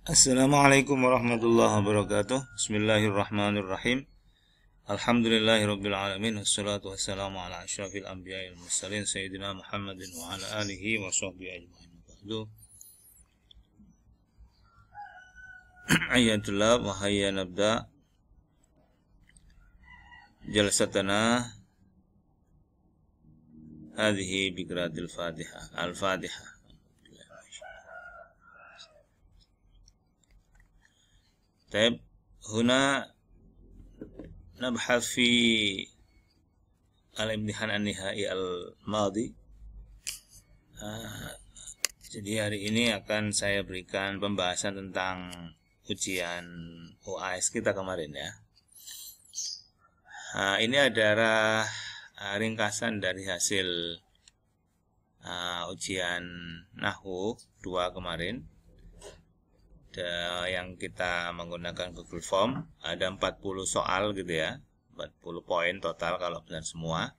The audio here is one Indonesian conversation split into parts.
Assalamualaikum warahmatullahi wabarakatuh. Bismillahirrahmanirrahim. Alhamdulillahirabbil alamin wassalatu wassalamu ala asyrafil anbiya'i wal mursalin sayyidina Muhammadin wa ala alihi wa sahbihi ajmain. Ba'du. Ayyatullah wa hayya nabda jalsatana hadhihi bi qiraatil Fatihah. Al-Fatihah. طيب هنا نبحث في الامتحان النهائي الماضي. Jadi hari ini akan saya berikan pembahasan tentang ujian UAS kita kemarin ya. Ini adalah ringkasan dari hasil ujian Nahwu 2 kemarin. Yang kita menggunakan Google Form, ada 40 soal gitu ya, 40 poin total kalau benar semua.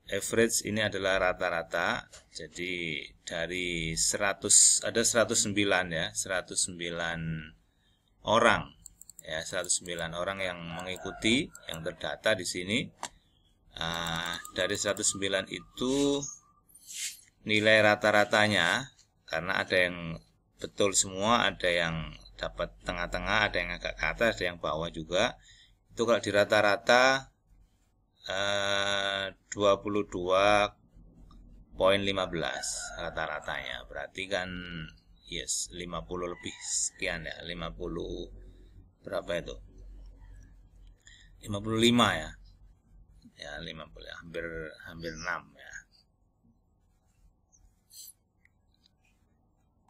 Average ini adalah rata-rata, jadi dari 100 ada 109 ya, 109 orang ya, 109 orang yang mengikuti, yang terdata di sini. Dari 109 itu nilai rata-ratanya, karena ada yang betul semua, ada yang dapat tengah-tengah, ada yang agak ke atas, ada yang bawah juga. Itu kalau di rata-rata 22,15 rata-ratanya. Berarti kan 50 lebih sekian ya, 50 berapa itu? 55 ya. Ya 50 ya, hampir 6 ya.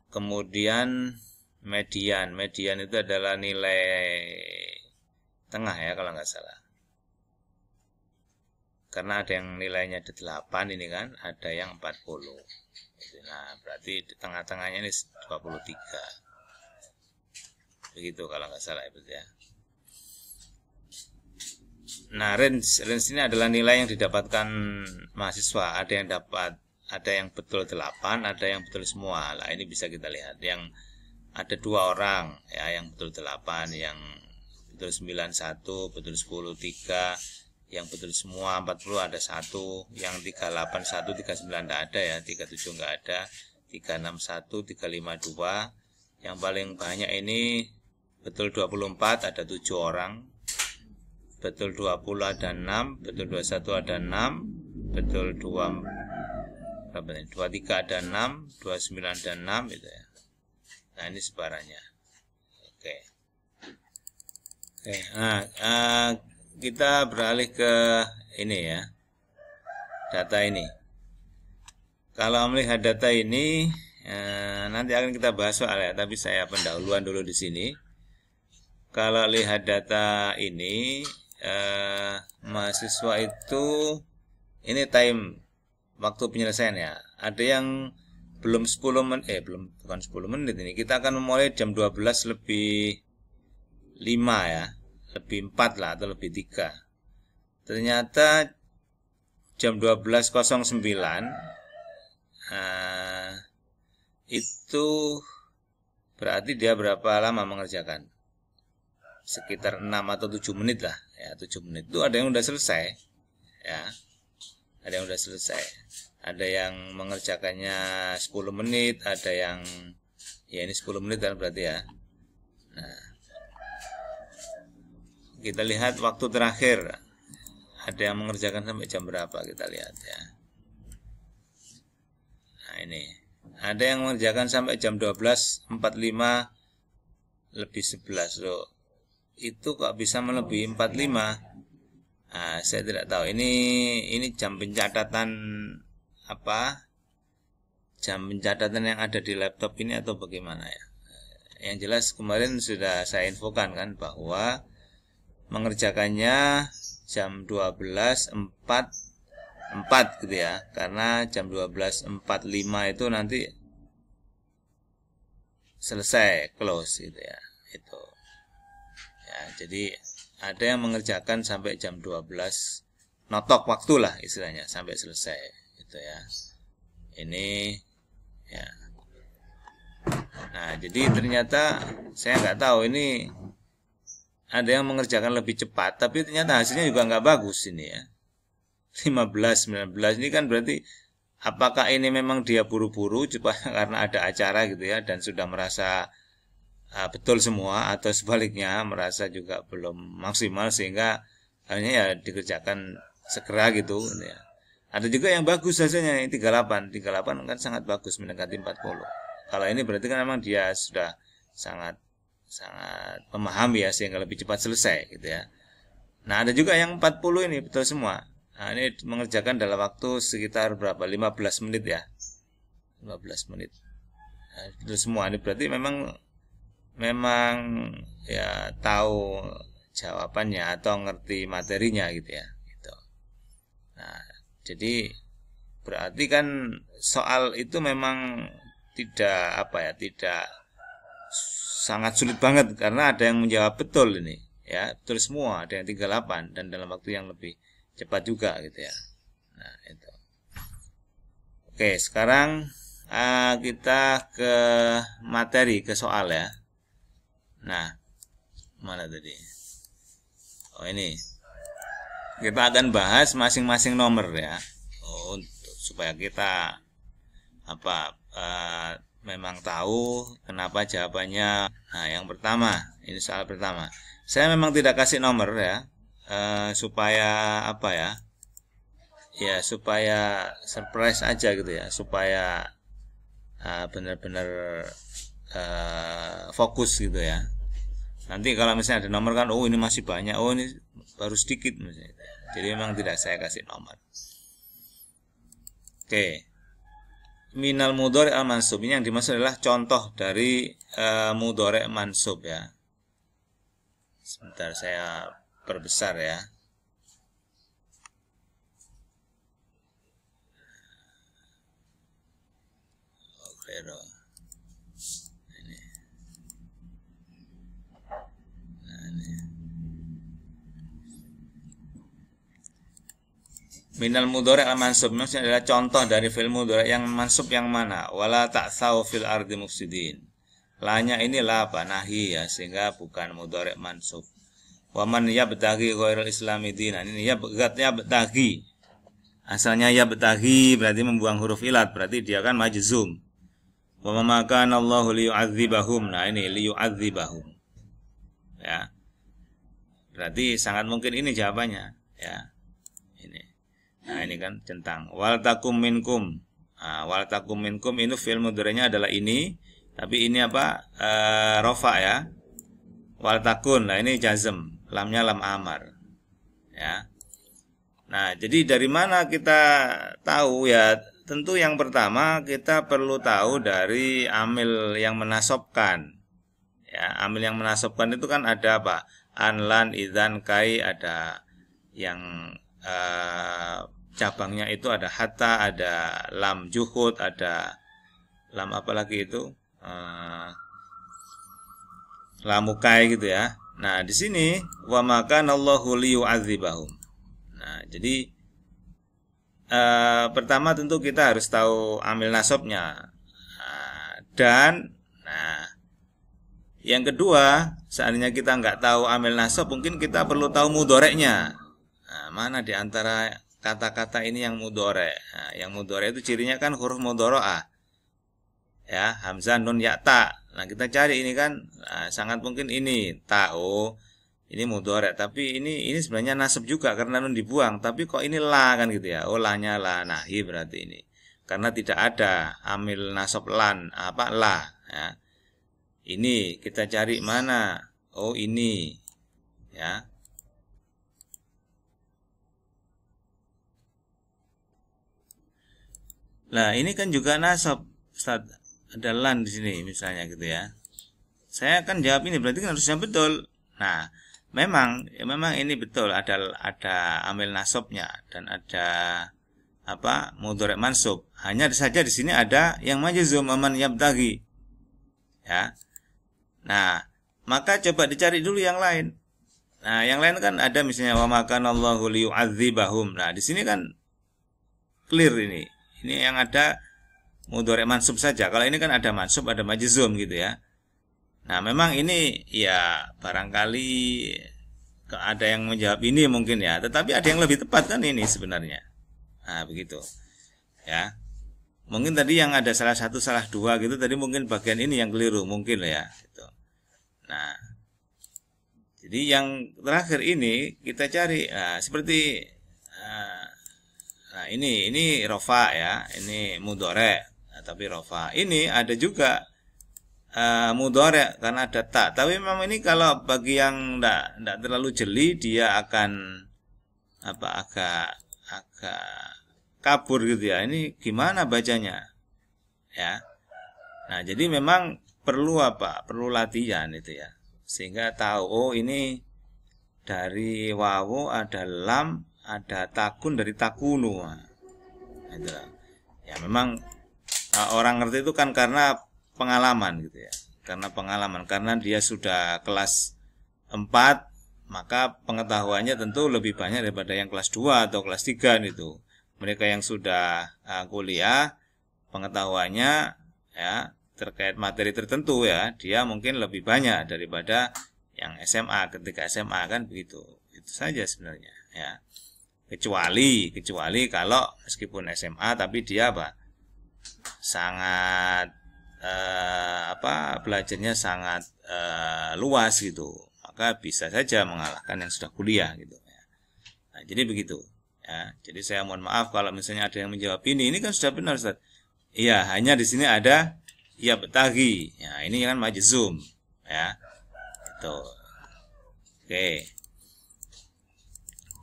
Kemudian median itu adalah nilai tengah ya kalau nggak salah. Karena ada yang nilainya 8 ini kan, ada yang 40. Nah, berarti di tengah-tengahnya ini 23. Begitu kalau nggak salah ya. Nah, range ini adalah nilai yang didapatkan mahasiswa. Ada yang betul 8, ada yang betul semua. Lah ini bisa kita lihat. Yang ada 2 orang ya, yang betul 8, yang betul 9 1, betul 10 3, yang betul semua 40 ada 1, yang 38 1, 39 enggak ada ya, 37 enggak ada, 36 1, 35 2. Yang paling banyak ini betul 24 ada 7 orang. Betul 20 ada 6, betul 21 ada 6, betul 23 ada 6, 29 ada 6 gitu ya. Nah, ini sebarannya. Oke. Nah, kita beralih ke ini ya. Data ini. Kalau melihat data ini, nanti akan kita bahas soalnya, tapi saya pendahuluan dulu di sini. Kalau lihat data ini, mahasiswa itu ini time waktu penyelesaian ya. Ada yang belum 10 menit, bukan 10 menit ini. Kita akan memulai jam 12 lebih 5 ya. Lebih 4 lah atau lebih 3. Ternyata jam 12.09 itu berarti dia berapa lama mengerjakan? Sekitar 6 atau 7 menit lah ya, 7 menit. Itu ada yang udah selesai ya. Ada yang udah selesai. Ada yang mengerjakannya 10 menit, ada yang ya ini 10 menit kan berarti ya. Nah, kita lihat waktu terakhir. Ada yang mengerjakan sampai jam berapa, kita lihat ya. Nah, ini. Ada yang mengerjakan sampai jam 12.45 lebih 11 loh. Itu kok bisa melebihi 45? Nah, saya tidak tahu. Ini jam pencatatan apa? Jam pencatatan yang ada di laptop ini atau bagaimana ya? Yang jelas kemarin sudah saya infokan kan bahwa mengerjakannya jam 12.44 gitu ya. Karena jam 12.45 itu nanti selesai, close gitu ya. Itu. Ya, jadi ada yang mengerjakan sampai jam 12, notok waktu lah istilahnya, sampai selesai gitu ya. Ini ya. Nah, jadi ternyata saya nggak tahu ini ada yang mengerjakan lebih cepat, tapi ternyata hasilnya juga nggak bagus ini ya. 15, 19 ini kan berarti apakah ini memang dia buru-buru karena ada acara gitu ya dan sudah merasa betul semua, atau sebaliknya merasa juga belum maksimal sehingga akhirnya ya dikerjakan segera gitu ya. Ada juga yang bagus hasilnya ini 38 kan sangat bagus mendekati 40. Kalau ini berarti kan memang dia sudah sangat memahami ya sehingga lebih cepat selesai gitu ya. Nah, ada juga yang 40 ini betul semua. Nah, ini mengerjakan dalam waktu sekitar berapa? 15 menit ya. 15 menit. Nah, betul semua. Ini berarti memang ya tahu jawabannya atau ngerti materinya gitu ya. Gitu. Nah, jadi berarti kan soal itu memang tidak sangat sulit banget karena ada yang menjawab betul ini ya, betul semua, ada yang 38 dan dalam waktu yang lebih cepat juga gitu ya. Nah, itu. Oke, sekarang kita ke materi, ke soal ya. Nah, mana tadi? Oh, ini. Kita akan bahas masing-masing nomor ya. Supaya kita memang tahu kenapa jawabannya. Nah, yang pertama, ini soal pertama. Saya memang tidak kasih nomor ya, supaya supaya surprise aja gitu ya, supaya benar-benar fokus gitu ya. Nanti kalau misalnya ada nomor kan, oh ini masih banyak, oh ini baru sedikit misalnya. Jadi memang tidak saya kasih nomor. Oke. Minal mudhari' al mansub, ini yang dimaksud adalah contoh dari mudhari' mansub ya. Sebentar saya perbesar ya. Oke, ini. Nah, ini. Minal mudhari' al mansub maksudnya adalah contoh dari fi'il mudhari' yang mansub yang mana? Wala ta'tsaw fil ardi mufsidin. La-nya ini la apa? Nahi ya, sehingga bukan mudhari' mansub. Wa man yabtaghi ghairal islami dinan. Ini ya yabtaghi. Asalnya yabtaghi berarti membuang huruf ilat, berarti dia kan majzum. Wa ma kana Allahu liyu'adzibahum. Nah, ini liyu'adzibahum. Ya. Berarti sangat mungkin ini jawabannya, ya. Nah, ini kan centang. Wal takum minkum. Nah, wal takum minkum itu fi'il mudhari'nya adalah ini, tapi ini apa? Rofa ya. Wal takun. Nah, ini jazm. Lamnya lam amar. Ya. Nah, jadi dari mana kita tahu ya? Tentu yang pertama kita perlu tahu dari amil yang menasobkan. Ya, amil yang menasobkan itu kan ada apa? An, lan, idzan, kai, ada yang cabangnya itu ada hatta, ada lam juhud, ada lam apa lagi itu lamukai gitu ya. Nah, di sini wa makana Allahu liyu'adzibahum. Nah, jadi pertama tentu kita harus tahu amil nasabnya. Dan yang kedua, seandainya kita nggak tahu amil nasab, mungkin kita perlu tahu mudhoreknya. Nah, mana di antara kata-kata ini yang mudhore? Nah, yang mudhore itu cirinya kan huruf mudhoro'ah. Ya, hamzah, nun, ya, ta. Nah, kita cari ini kan sangat mungkin ini ta. Oh, ini mudhore, tapi ini sebenarnya nasab juga karena nun dibuang, tapi kok ini la kan gitu ya. Oh, la-nya la nahi berarti ini. Karena tidak ada amil nasab lan, apa la ya. Ini kita cari mana? Oh, ini. Ya. Nah, ini kan juga nasab, Ustaz. Ada lan di sini misalnya gitu ya. Saya akan jawab ini berarti kan harusnya betul. Nah, memang ini betul ada amil nasabnya dan ada apa? Mudhari' mansub. Hanya saja di sini ada yang majzum man yabtaghi. Ya. Nah, maka coba dicari dulu yang lain. Nah, yang lain kan ada misalnya wa makanallahu liyu'adzibahum. Nah, di sini kan clear ini. Ini yang ada mudhari' mansub saja. Kalau ini kan ada mansub, ada majzum gitu ya. Nah, memang ini ya barangkali ada yang menjawab ini mungkin ya, tetapi ada yang lebih tepat kan ini sebenarnya. Nah, begitu. Ya. Mungkin tadi yang ada salah satu, salah dua gitu, tadi mungkin bagian ini yang keliru mungkin ya gitu. Nah, jadi yang terakhir ini kita cari seperti nah ini rofa ya, ini mudhari. Nah, tapi rofa ini ada juga mudhari karena ada tak. Tapi memang ini kalau bagi yang enggak terlalu jeli, dia akan agak kabur gitu ya. Ini gimana bacanya? Ya. Nah, jadi memang perlu perlu latihan itu ya. Sehingga tahu oh ini dari wawu ada lam, ada takun dari takunu. Nah, itu. Ya memang orang ngerti itu kan karena pengalaman gitu ya. Karena pengalaman, karena dia sudah kelas 4, maka pengetahuannya tentu lebih banyak daripada yang kelas 2 atau kelas 3 itu. Mereka yang sudah kuliah, pengetahuannya ya terkait materi tertentu ya, dia mungkin lebih banyak daripada yang SMA ketika SMA kan begitu. Itu saja sebenarnya ya. Kecuali kalau meskipun SMA tapi dia sangat belajarnya sangat luas gitu, maka bisa saja mengalahkan yang sudah kuliah gitu ya. Nah, jadi begitu ya. Jadi saya mohon maaf kalau misalnya ada yang menjawab ini kan sudah benar Ustaz. Iya, hanya di sini ada ya betagi. Ya, ini kan majzum ya. Itu. Oke.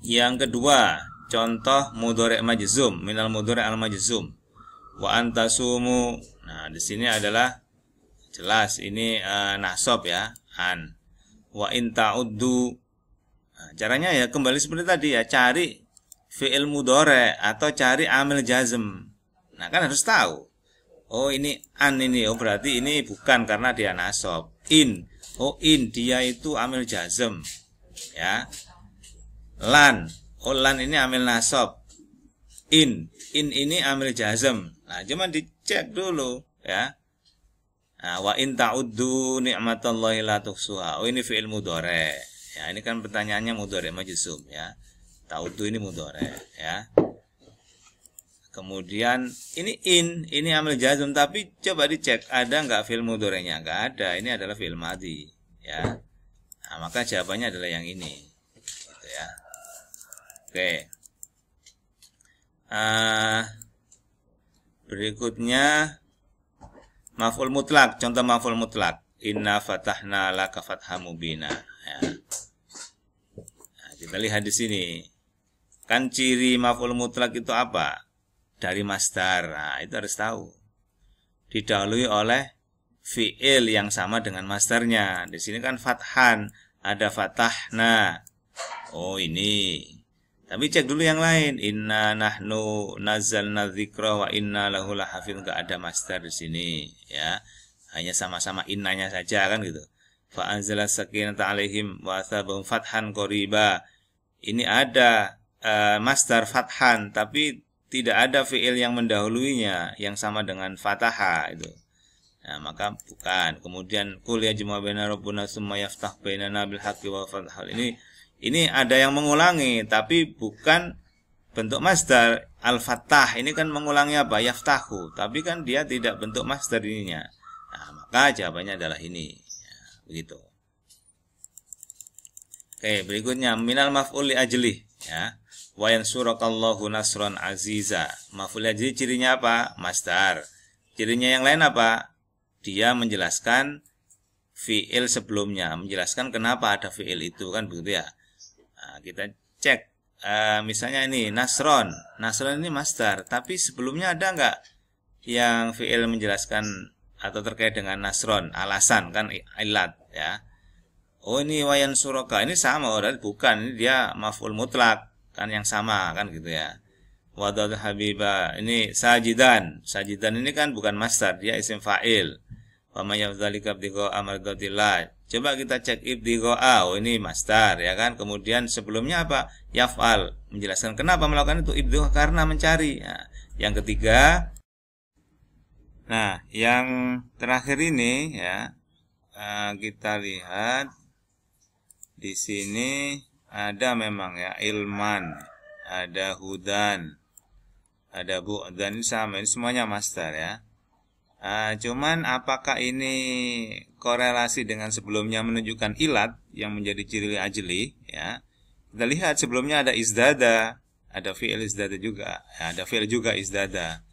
Yang kedua, contoh mudhari' majzum, minal mudhari' al majzum. Wa antasumu. Nah, di sini adalah jelas ini nasab ya, an. Wa in ta'uddu. Nah, caranya ya kembali seperti tadi ya, cari fi'il mudhari' atau cari amil jazm. Nah, kan harus tahu. Oh, ini an ini. Oh, berarti ini bukan karena dia nasab. In. Oh, in dia itu amil jazm. Ya. Lan. Oh, lan ini amil nasab. In ini amil jazm. Nah, cuma dicek dulu ya. Nah, wa in ta'uddu ni'matallahi la tuhsuha. Oh, ini fi'il mudhari'. Ya, ini kan pertanyaannya mudhari' majzum ya. Ta'uddu ini mudhari' ya. Kemudian ini amil jazm, tapi coba dicek ada enggak fi'il mudhari'nya? Enggak ada. Ini adalah fi'il madhi ya. Nah, maka jawabannya adalah yang ini. Gitu ya. Oke. Berikutnya maf'ul mutlak, contoh maf'ul mutlak. Inna fatahna laka fatham mubina ya. Nah, kita lihat di sini. Kan ciri maf'ul mutlak itu apa? Dari masdar. Nah, itu harus tahu. Didahului oleh fi'il yang sama dengan masdarnya. Di sini kan fathan, ada fatahna. Oh, ini. Tapi cek dulu yang lain. Inna nahnu nazzalna dzikra wa inna lahu lahafidz. Enggak ada masdar di sini ya. Hanya sama-sama innanya saja kan gitu. Fa anzala sakinata alaihim wa asabahum fathan qariba. Ini ada masdar fathan tapi tidak ada fi'il yang mendahuluinya yang sama dengan fataha itu. Nah, maka bukan. Kemudian qul yajma baina rabbuna tsumma yaftah bainana bil haqqi wa fathal. Ini ada yang mengulangi tapi bukan bentuk masdar. Al-fattah ini kan mengulangi apa? Yaftahu, tapi kan dia tidak bentuk masdar ininya. Nah, maka jawabannya adalah ini. Ya, begitu. Oke, berikutnya minal maf'ul li ajlih ya. Wa yansurakallahu nasran aziza. Maf'ul ajli cirinya apa? Masdar. Cirinya yang lain apa? Dia menjelaskan fi'il sebelumnya, menjelaskan kenapa ada fi'il itu kan begitu ya. Nah, kita cek misalnya ini nasron. Nasron ini masdar, tapi sebelumnya ada enggak yang fi'il menjelaskan atau terkait dengan nasron, alasan kan ilat ya. Oh, ini wa yansuraka. Ini sama orang bukan, ini dia maf'ul mutlak. Kan yang sama kan gitu ya. Wadad habiba ini sajidan. Sajidan ini kan bukan masdar, dia isim fa'il. Wa may yafdzalika ibtigha amradatillah. Coba kita cek ibtigha. Oh, ini masdar ya kan. Kemudian sebelumnya apa? Yaf'al. Menjelaskan kenapa melakukan itu ibtigha karena mencari. Nah, yang ketiga. Nah, yang terakhir ini ya. kita lihat di sini ada memang ya ilman, ada hudan, ada bu'dan, ini sama, ini semuanya masdar ya. Cuman apakah ini korelasi dengan sebelumnya menunjukkan ilat yang menjadi ciri ajli ya? Kita lihat sebelumnya ada izdada, ada fi'il izdada juga, ya, ada fi'il juga izdada.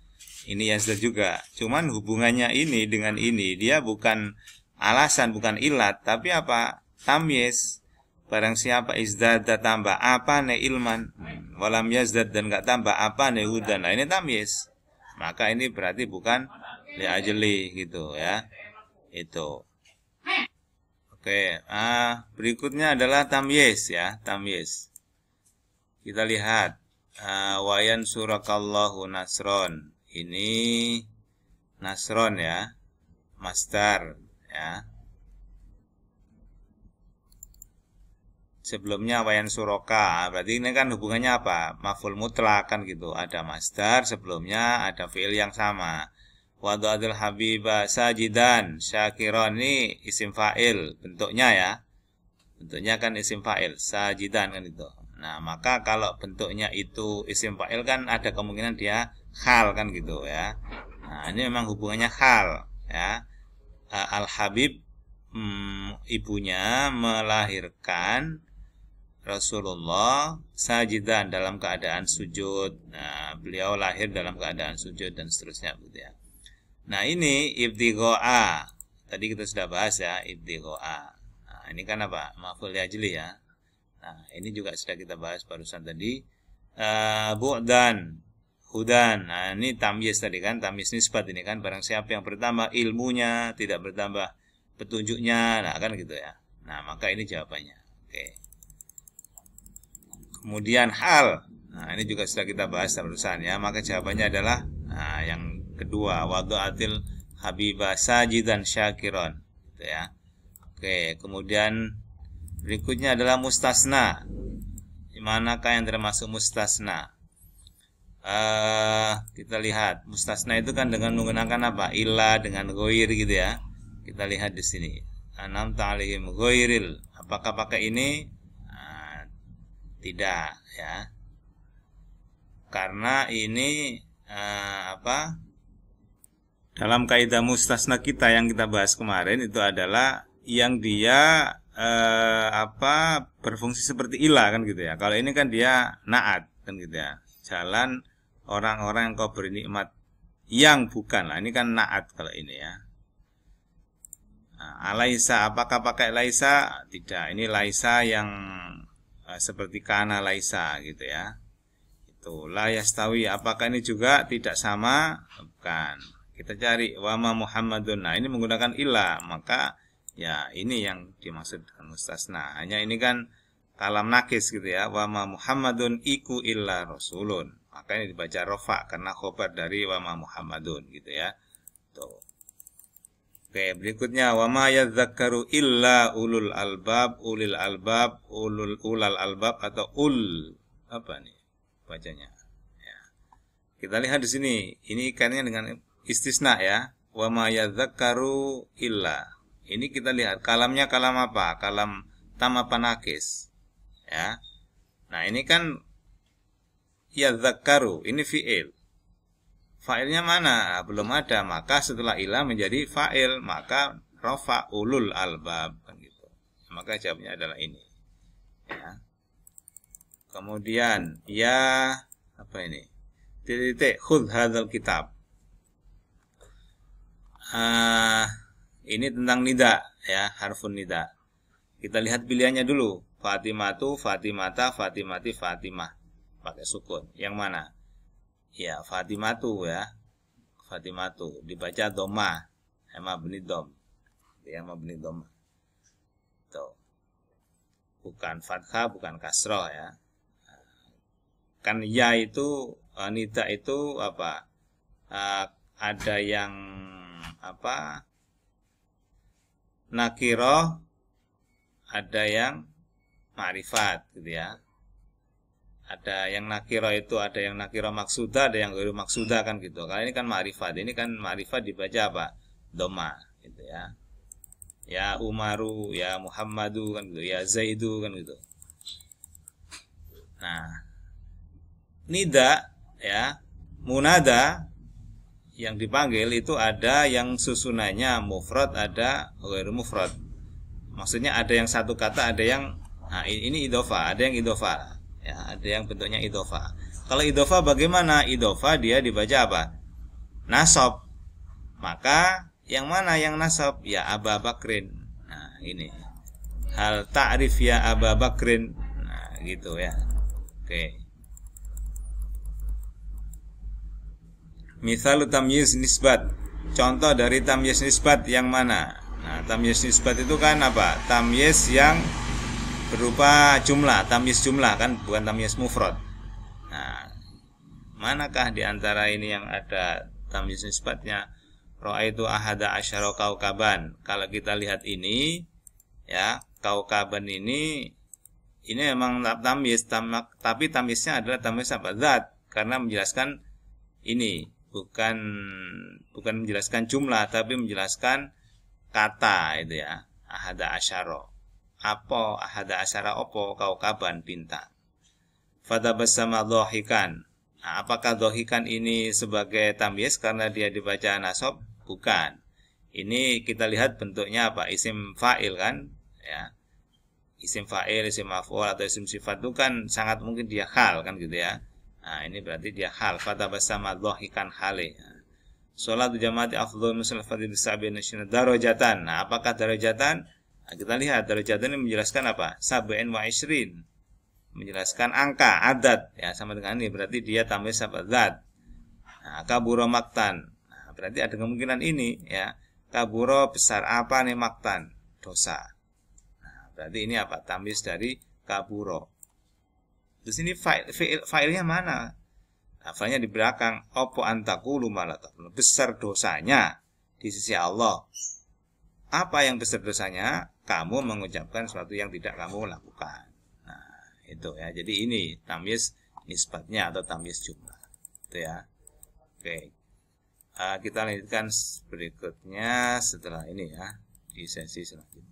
Ini yazdad juga. Cuman hubungannya ini dengan ini dia bukan alasan, bukan ilat, tapi apa? Tamyiz. Barang siapa izdada tambah apa ne ilman, walam yazdad dan enggak tambah apa ne hudan. Nah, ini tamyiz. Maka ini berarti bukan li ajli gitu ya. Itu. Oke, berikutnya adalah tamyiz ya, tamyiz. Kita lihat wayan surakallahu nasron. Ini nasron ya, masdar ya. Sebelumnya wayan suroka, berarti ini kan hubungannya apa? Maf'ul mutlak kan gitu. Ada masdar, sebelumnya ada fi'il yang sama. Wada'adil habiba sajidan syakiron, ini isim fa'il bentuknya ya. Bentuknya kan isim fa'il, sajidan kan itu. Nah, maka kalau bentuknya itu isim fa'il kan ada kemungkinan dia hal kan gitu ya. Nah, ini memang hubungannya hal ya. Al-Habib ibunya melahirkan Rasulullah sajidan dalam keadaan sujud. Nah, beliau lahir dalam keadaan sujud dan seterusnya gitu ya. Nah, ini ibtigha'a. Tadi kita sudah bahas ya, ibtigha'a. Nah, ini kan apa? Maf'ul ajli ya. Nah, ini juga sudah kita bahas barusan tadi. Bu'dan, hudan. Nah, ini tamyiz tadi kan, tamyiz nisbat ini kan, barang siapa yang bertambah ilmunya, tidak bertambah petunjuknya. Nah, kan gitu ya. Nah, maka ini jawabannya. Oke. Kemudian hal. Nah, ini juga sudah kita bahas barusan ya. Maka jawabannya adalah yang kedua, wada'atil habibah sajidan syakiron gitu ya. Oke, kemudian berikutnya adalah mustasna. Manakah yang termasuk mustasna? Kita lihat mustasna itu kan dengan menggunakan apa? Illa dengan ghair gitu ya. Kita lihat di sini. Anam ta'alihim ghairil. Apakah pakai ini? Tidak ya. Karena ini dalam kaidah mustasna kita yang kita bahas kemarin itu adalah yang dia berfungsi seperti ilah kan gitu ya. Kalau ini kan dia naat kan gitu ya. Jalan orang-orang yang kau beri nikmat yang bukan. Nah, ini kan naat kalau ini ya. Alaisa, apakah pakai laisa? Tidak. Ini laisa yang seperti kana laisa gitu ya. Itu la yastawi, apakah ini juga tidak sama? Bukan. Kita cari wama Muhammadun. Nah, ini menggunakan illa, maka ya ini yang dimaksud dengan mustasna. Hanya ini kan kalam nakis gitu ya. Wama Muhammadun iku illa rasulun. Maka ini dibaca rofa karena khobar dari wama Muhammadun gitu ya. Tuh. Oke, berikutnya wama yadzakkaru illa ulul albab, ulil albab, ulal albab atau apa nih bacanya? Ya. Kita lihat di sini, ini kaitannya dengan istisna ya. Wama yadzakkaru illa. Ini kita lihat kalamnya kalam apa? Kalam tam apa nakis. Ya. Nah, ini kan yadzakkaru, ini fi'il. Fa'ilnya mana? Belum ada, maka setelah ilah menjadi fa'il, maka rafa ulul albab kan gitu. Maka jawabnya adalah ini. Ya. Kemudian ya apa ini? Titik khudh hadzal kitab. Ini tentang nida ya, harfun nida. Kita lihat pilihannya dulu. Fatimatu, Fatimata, Fatimati, Fatimah. Pakai sukun. Yang mana? Ya, Fatimatu ya. Fatimatu dibaca dhamma, sama beni dom. Ya, sama beni dom. Tuh. Bukan fathah, bukan kasroh ya. Kan ya itu nida itu apa? Ada yang apa? Nakiroh, ada yang ma'rifat gitu ya. Ada yang nakiro itu, ada yang nakiro maksuda, ada yang ghairu maksuda kan gitu. Kalau ini kan ma'rifat, ini kan ma'rifat dibaca apa? Dhamma gitu ya. Ya Umaru, ya Muhammadu kan gitu, ya Zaidu kan gitu. Nah, nida ya, munada yang dipanggil itu ada yang susunannya mufrad, ada ghairu mufrad. Maksudnya ada yang satu kata, ada yang ini idhofa, ada yang idhofa. Ya, ada yang bentuknya idhofa. Kalau idhofa bagaimana? Idhofa dia dibaca apa? Nasab. Maka yang mana yang nasab? Ya Aba Bakrin. Nah, ini. Hal ta'rif ya Aba Bakrin. Nah, gitu ya. Oke. Misal tamyiz nisbat. Contoh dari tamyiz nisbat yang mana? Nah, tamyiz nisbat itu kan apa? Tamyiz yang berupa jumlah, tamyiz jumlah kan, bukan tamyiz mufrad. Nah, manakah di antara ini yang ada tamyiz nisbatnya? Ra'aitu ahada asyara kaukaban. Kalau kita lihat ini ya, kaukaban ini memang tamyiz, tapi tamyiznya adalah tamyiz apa? Zat, karena menjelaskan ini bukan menjelaskan jumlah, tapi menjelaskan kata itu ya. Ahada asyara. Apa ahada asyara opo kaukaban bintang. Fatabassama dhahikan. Nah, apakah dhahikan ini sebagai tamyiz karena dia dibaca nasab? Bukan. Ini kita lihat bentuknya apa? Isim fa'il kan? Ya. Isim fa'il, isim maf'ul atau isim sifat itu kan sangat mungkin dia hal kan gitu ya. Nah, ini berarti dia hal. Fatabassama dhahikan hale. Salat jamaati afdhal min salafati bisab'in darajatan. Nah, apakah darajatan? Nah, kita lihat darajatan ini menjelaskan apa? Sab'in wa ishrin. Menjelaskan angka, adat ya, sama dengan ini berarti dia tamyiz apa? Zat. Nah, kabura maktan. Nah, berarti ada kemungkinan ini ya. Kabura besar apa nih maktan? Dosa. Nah, berarti ini apa? Tamyiz dari kabura. Terus ini filenya mana? Nah, filenya di belakang. Opo antaqulu ma la taqulu. Besar dosanya di sisi Allah. Apa yang besar dosanya? Kamu mengucapkan sesuatu yang tidak kamu lakukan. Nah, itu ya. Jadi ini tamyiz nisbatnya atau tamyiz jumlah. Itu ya. Oke. Kita lanjutkan berikutnya setelah ini ya, di sesi selanjutnya.